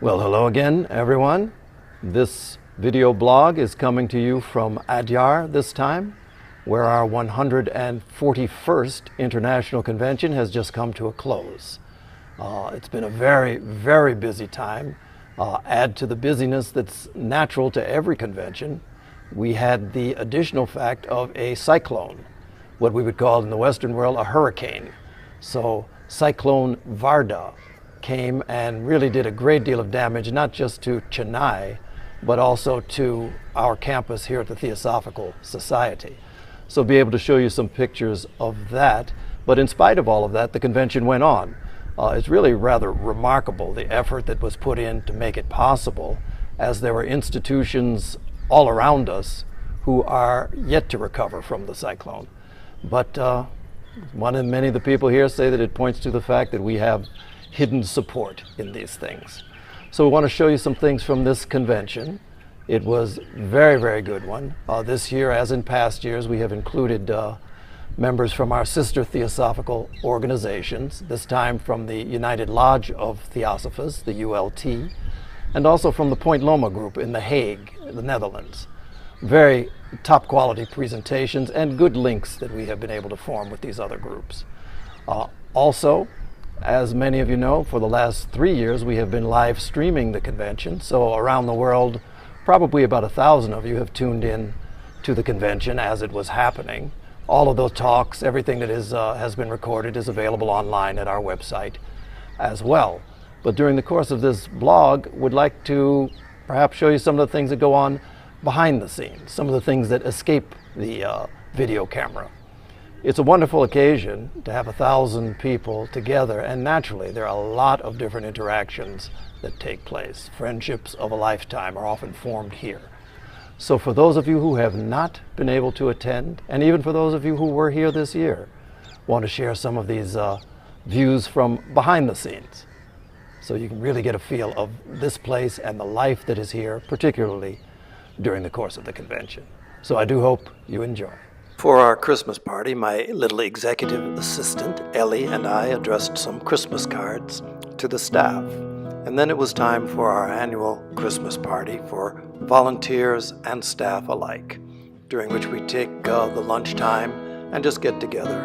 Well, hello again, everyone. This video blog is coming to you from Adyar this time, where our 141st International Convention has just come to a close. It's been a very, very busy time. Add to the busyness that's natural to every convention, we had the additional fact of a cyclone, what we would call in the Western world a hurricane. So Cyclone Varda came and really did a great deal of damage, not just to Chennai, but also to our campus here at the Theosophical Society. So I'll be able to show you some pictures of that. But in spite of all of that, the convention went on. It's really rather remarkable, the effort that was put in to make it possible, as there were institutions all around us who are yet to recover from the cyclone. But many of the people here say that it points to the fact that we have hidden support in these things. So we want to show you some things from this convention. It was a very, very good one. This year, as in past years, we have included members from our sister theosophical organizations, this time from the United Lodge of Theosophists, the ULT, and also from the Point Loma group in The Hague, the Netherlands. Very top quality presentations and good links that we have been able to form with these other groups. Also, as many of you know, for the last 3 years we have been live streaming the convention. So around the world, probably about 1,000 of you have tuned in to the convention as it was happening. All of those talks, everything that has been recorded is available online at our website as well. But during the course of this blog, would like to perhaps show you some of the things that go on behind the scenes, some of the things that escape the video camera. It's a wonderful occasion to have 1,000 people together, and naturally there are a lot of different interactions that take place. Friendships of a lifetime are often formed here. So for those of you who have not been able to attend, and even for those of you who were here this year, want to share some of these views from behind the scenes, so you can really get a feel of this place and the life that is here, particularly during the course of the convention. So I do hope you enjoy. For our Christmas party, my little executive assistant, Ellie, and I addressed some Christmas cards to the staff. And then it was time for our annual Christmas party for volunteers and staff alike, during which we take the lunchtime and just get together.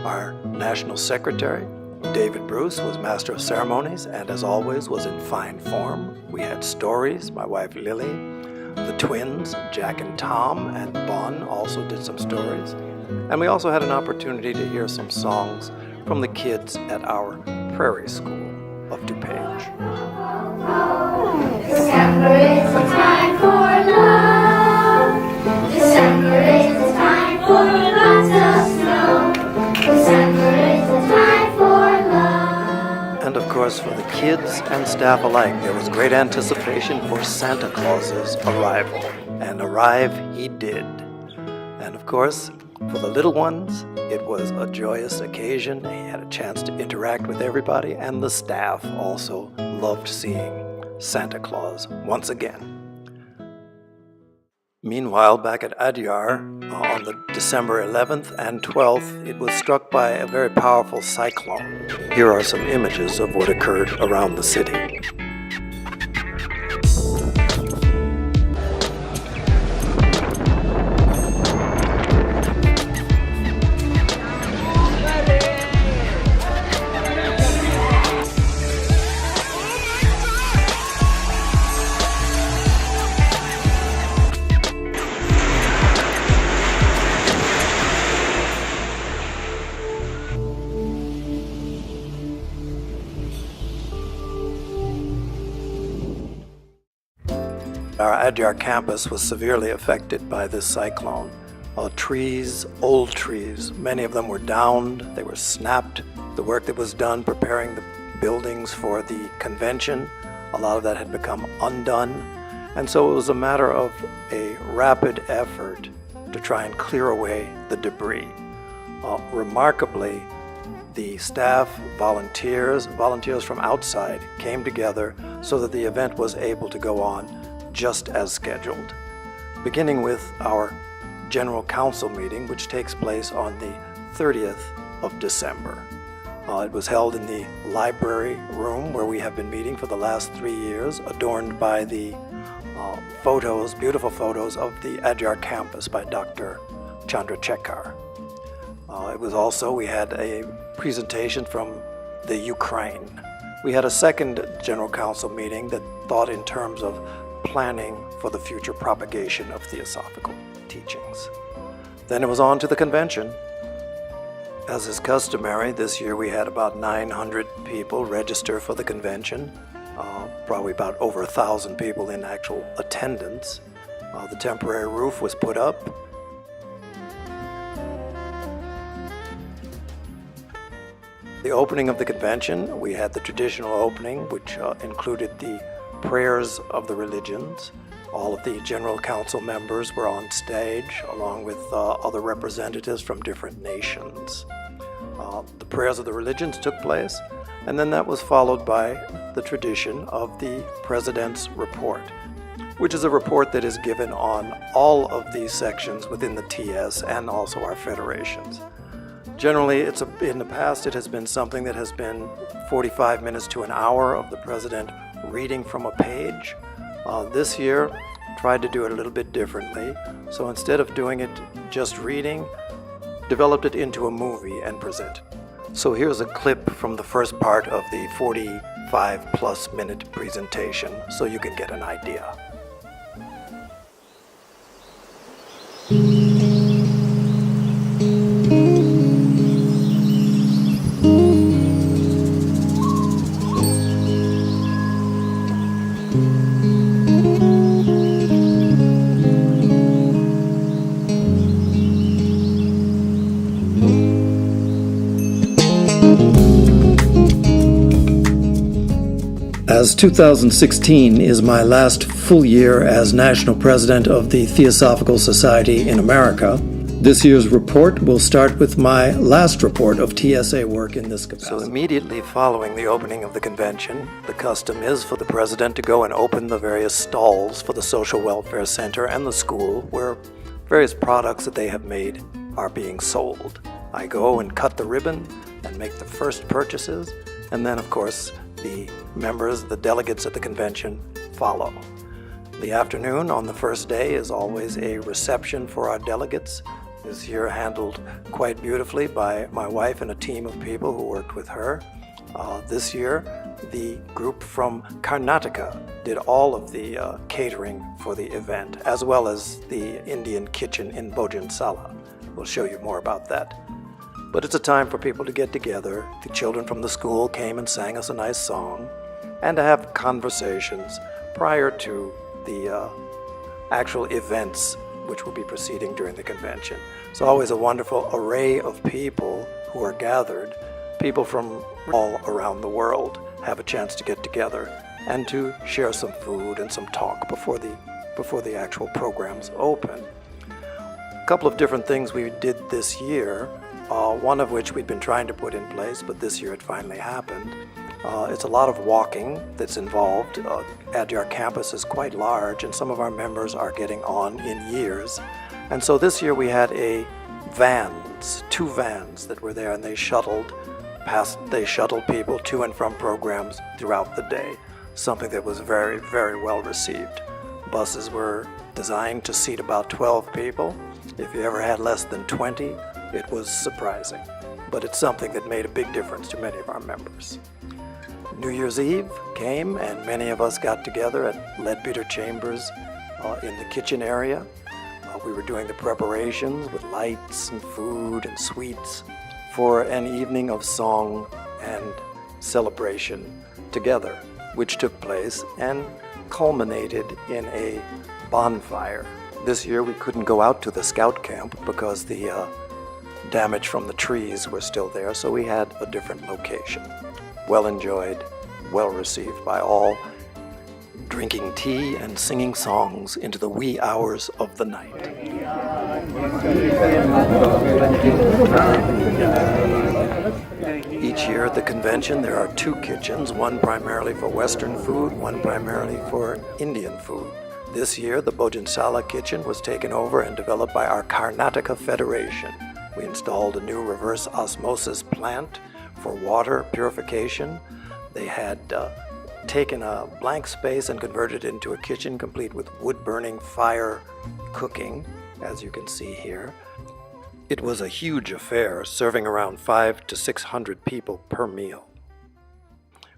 Our National Secretary, David Bruce, was Master of Ceremonies and, as always, was in fine form. We had stories. My wife Lily, the twins, Jack and Tom, and Bon also did some stories. And we also had an opportunity to hear some songs from the kids at our prairie school of DuPage. December is a time for love. December is a time for lots of snow. December is a time for love. And of course, for the kids and staff alike, there was great anticipation for Santa Claus's arrival. And arrive he did. And of course, for the little ones, it was a joyous occasion. They had a chance to interact with everybody, and the staff also loved seeing Santa Claus once again. Meanwhile, back at Adyar, on the December 11th and 12th, it was struck by a very powerful cyclone. Here are some images of what occurred around the city. Our Adyar campus was severely affected by this cyclone. Trees, old trees, many of them were downed, they were snapped. The work that was done preparing the buildings for the convention, a lot of that had become undone. And so it was a matter of a rapid effort to try and clear away the debris. Remarkably, the staff, volunteers from outside came together so that the event was able to go on just as scheduled, beginning with our General Council meeting, which takes place on the 30th of December. It was held in the library room where we have been meeting for the last 3 years, adorned by the photos, beautiful photos of the Adyar campus by Dr. Chandrasekhar. It was also, we had a presentation from the Ukraine. We had a second General Council meeting that thought in terms of planning for the future propagation of theosophical teachings. Then it was on to the convention. As is customary, this year we had about 900 people register for the convention, probably about over 1,000 people in actual attendance. The temporary roof was put up. The opening of the convention, we had the traditional opening, which included the prayers of the religions. All of the General Council members were on stage, along with other representatives from different nations. The prayers of the religions took place, and then that was followed by the tradition of the President's report, which is a report that is given on all of these sections within the TS and also our federations. Generally, in the past, it has been something that has been 45 minutes to an hour of the President reading from a page. This year, tried to do it a little bit differently. So instead of doing it just reading, developed it into a movie and presented. So here's a clip from the first part of the 45+ minute presentation so you can get an idea. As 2016 is my last full year as National President of the Theosophical Society in America, this year's report will start with my last report of TSA work in this capacity. So immediately following the opening of the convention, the custom is for the President to go and open the various stalls for the Social Welfare Center and the school where various products that they have made are being sold. I go and cut the ribbon and make the first purchases, and then of course the members, the delegates at the convention follow. The afternoon on the first day is always a reception for our delegates. This year handled quite beautifully by my wife and a team of people who worked with her. This year, the group from Karnataka did all of the catering for the event, as well as the Indian kitchen in Bhojansala. We'll show you more about that. But it's a time for people to get together. The children from the school came and sang us a nice song, and to have conversations prior to the actual events which will be proceeding during the convention. It's always a wonderful array of people who are gathered. People from all around the world have a chance to get together and to share some food and some talk before the actual programs open. A couple of different things we did this year. One of which we'd been trying to put in place, but this year it finally happened. It's a lot of walking that's involved. Adyar campus is quite large, and some of our members are getting on in years. And so this year we had two vans that were there, and they shuttled people to and from programs throughout the day, something that was very, very well received. Buses were designed to seat about 12 people. If you ever had less than 20, it was surprising, but it's something that made a big difference to many of our members. New Year's Eve came, and many of us got together at Leadbeater Chambers in the kitchen area. We were doing the preparations with lights and food and sweets for an evening of song and celebration together, which took place and culminated in a bonfire. This year we couldn't go out to the scout camp because the damage from the trees were still there, so we had a different location. Well enjoyed, well received by all, drinking tea and singing songs into the wee hours of the night. Each year at the convention there are two kitchens, one primarily for Western food, one primarily for Indian food. This year the Bhojansala kitchen was taken over and developed by our Karnataka Federation. We installed a new reverse osmosis plant for water purification. They had taken a blank space and converted it into a kitchen complete with wood-burning fire cooking, as you can see here. It was a huge affair, serving around 500 to 600 people per meal.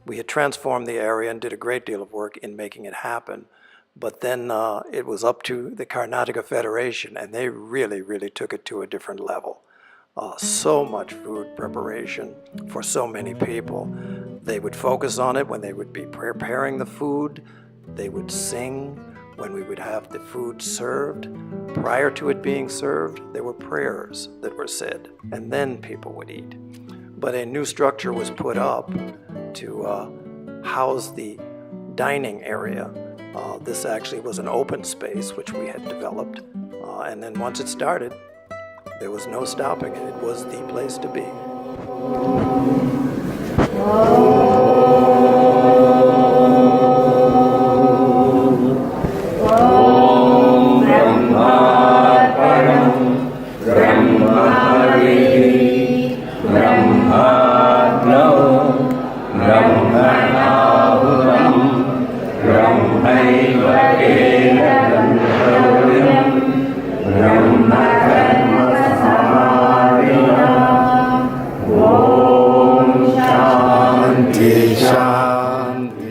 We had transformed the area and did a great deal of work in making it happen, but then it was up to the Karnataka Federation, and they really took it to a different level. So much food preparation for so many people. They would focus on it when they would be preparing the food. They would sing when we would have the food served. Prior to it being served, there were prayers that were said, and then people would eat. But a new structure was put up to house the dining area. This actually was an open space which we had developed, and then once it started, there was no stopping it. It was the place to be.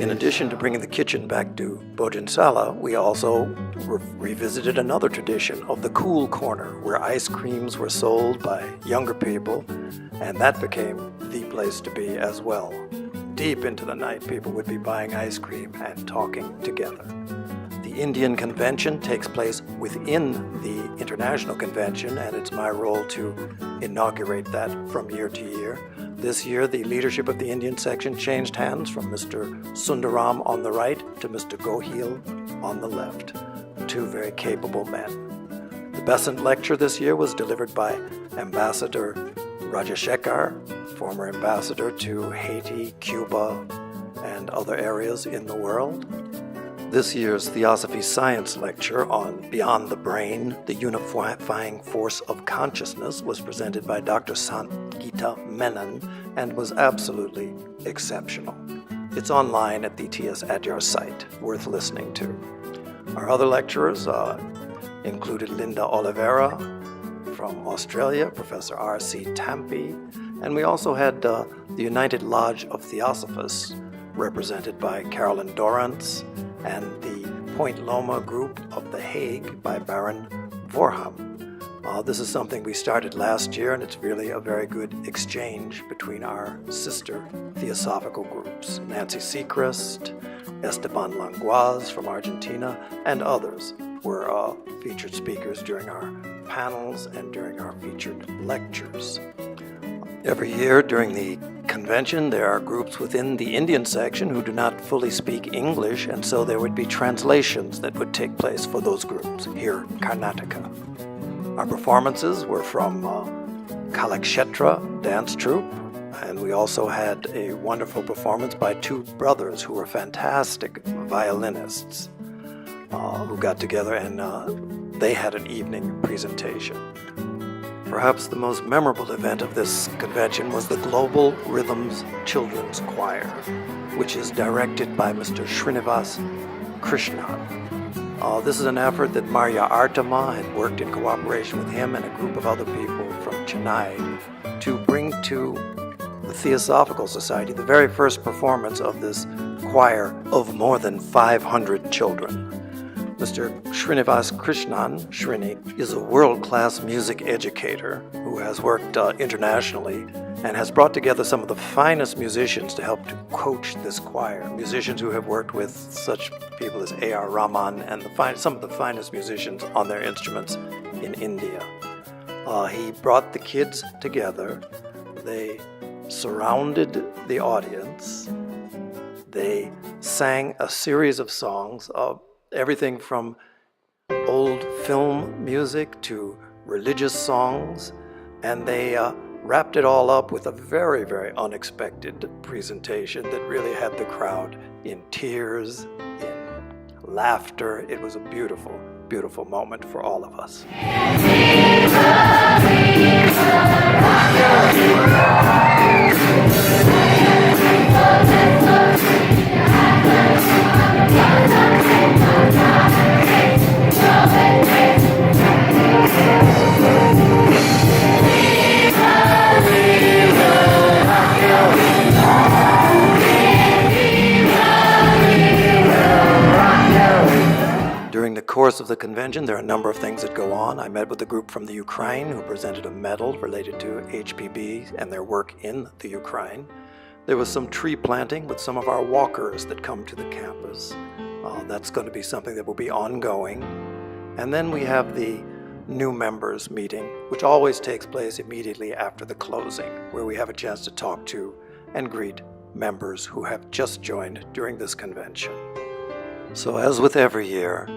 In addition to bringing the kitchen back to Bhojansala, we also revisited another tradition of the cool corner, where ice creams were sold by younger people, and that became the place to be as well. Deep into the night, people would be buying ice cream and talking together. The Indian Convention takes place within the International Convention, and it's my role to inaugurate that from year to year. This year, the leadership of the Indian section changed hands from Mr. Sundaram on the right to Mr. Gohil on the left, two very capable men. The Besant Lecture this year was delivered by Ambassador Rajashekar, former ambassador to Haiti, Cuba, and other areas in the world. This year's Theosophy Science Lecture on Beyond the Brain, the Unifying Force of Consciousness was presented by Dr. Sangita Menon and was absolutely exceptional. It's online at the TS Adyar site, worth listening to. Our other lecturers included Linda Oliveira from Australia, Professor R.C. Tampi, and we also had the United Lodge of Theosophists, represented by Carolyn Dorrance, and the Point Loma group of The Hague by Baron Vorham. This is something we started last year, and it's really a very good exchange between our sister theosophical groups. Nancy Seacrest, Esteban Languaz from Argentina, and others were featured speakers during our panels and during our featured lectures. Every year during the convention, there are groups within the Indian section who do not fully speak English, and so there would be translations that would take place for those groups here in Karnataka. Our performances were from Kalakshetra dance troupe, and we also had a wonderful performance by two brothers who were fantastic violinists who got together, and they had an evening presentation. Perhaps the most memorable event of this convention was the Global Rhythms Children's Choir, which is directed by Mr. Srinivas Krishnan. This is an effort that Maria Artema had worked in cooperation with him and a group of other people from Chennai to bring to the Theosophical Society the very first performance of this choir of more than 500 children. Mr. Srinivas Krishnan, Srini, is a world-class music educator who has worked internationally and has brought together some of the finest musicians to help to coach this choir. Musicians who have worked with such people as A.R. Rahman and some of the finest musicians on their instruments in India. He brought the kids together. They surrounded the audience. They sang a series of songs everything from old film music to religious songs, and they wrapped it all up with a very, very unexpected presentation that really had the crowd in tears, in laughter. It was a beautiful, beautiful moment for all of us. course of the convention, there are a number of things that go on. I met with a group from the Ukraine who presented a medal related to HPB and their work in the Ukraine. There was some tree planting with some of our walkers that come to the campus. That's going to be something that will be ongoing. And then we have the new members meeting, which always takes place immediately after the closing, where we have a chance to talk to and greet members who have just joined during this convention. So as with every year,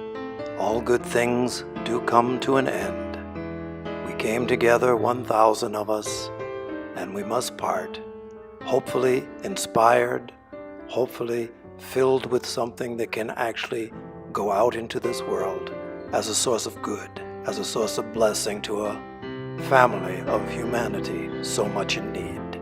all good things do come to an end. We came together, 1,000 of us, and we must part, hopefully inspired, hopefully filled with something that can actually go out into this world as a source of good, as a source of blessing to a family of humanity so much in need.